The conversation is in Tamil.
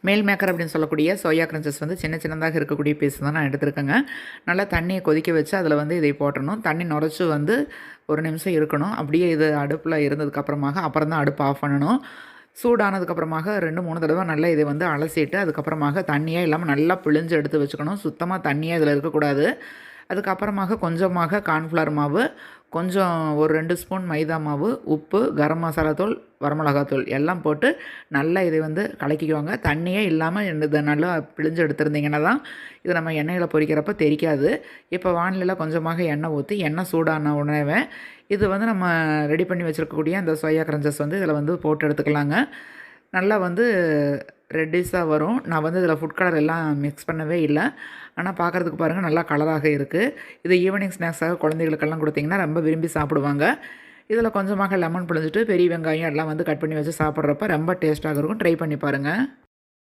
மேல் மேக்கர் அப்படின்னு சொல்லக்கூடிய சோயா கிரன்ச்சஸ் வந்து சின்ன சின்னதாக இருக்கக்கூடிய பீஸ் தான் நான் எடுத்துருக்கேங்க. நல்லா தண்ணியை கொதிக்க வச்சு அதில் வந்து இதை போட்டணும். தண்ணி நுரைச்சி வந்து ஒரு நிமிஷம் இருக்கணும். அப்படியே இது அடுப்பில் இருந்ததுக்கப்புறமாக அப்புறம் தான் அடுப்பு ஆஃப் பண்ணணும். சூடானதுக்கப்புறமாக 2, 3 தடவை நல்லா இதை வந்து அலசிட்டு அதுக்கப்புறமாக தண்ணியே இல்லாமல் நல்லா பிழிஞ்சு எடுத்து வச்சுக்கணும். சுத்தமாக தண்ணியே இதில் இருக்கக்கூடாது. அதுக்கப்புறமாக கொஞ்சமாக கார்ன்ஃப்ளவர் மாவு, கொஞ்சம் ஒரு 2 ஸ்பூன் மைதா மாவு, உப்பு, கரம் மசாலா தூள், வரமிளகாத்தூள் எல்லாம் போட்டு நல்லா இதை வந்து கலக்கிக்குவாங்க. தண்ணியே இல்லாமல் இதை நல்லா பிழிஞ்சு எடுத்துருந்தீங்கன்னா தான் இது நம்ம எண்ணெயில் பொரிக்கிறப்ப தெரிக்காது. இப்போ வானிலையில் கொஞ்சமாக எண்ணெய் ஊற்றி எண்ணெய் சூடான உடனே இது வந்து நம்ம ரெடி பண்ணி வச்சுருக்கக்கூடிய அந்த சோயா கிரன்ச்சஸ் வந்து இதில் வந்து போட்டு எடுத்துக்கலாங்க. நல்லா வந்து ரெட்டிஷாக வரும். நான் வந்து இதில் ஃபுட் கலர் எல்லாம் மிக்ஸ் பண்ணவே இல்லை. ஆனால் பார்க்குறதுக்கு பாருங்கள் நல்லா கலராக இருக்குது. இது ஈவினிங் ஸ்நாக்ஸாக குழந்தைகளுக்கெல்லாம் கொடுத்திங்கன்னா ரொம்ப விரும்பி சாப்பிடுவாங்க. இதில் கொஞ்சமாக லெமன் பிழிஞ்சிட்டு பெரிய வெங்காயம் எல்லாம் வந்து கட் பண்ணி வச்சு சாப்பிட்றப்ப ரொம்ப டேஸ்ட்டாக இருக்கும். ட்ரை பண்ணி பாருங்கள்.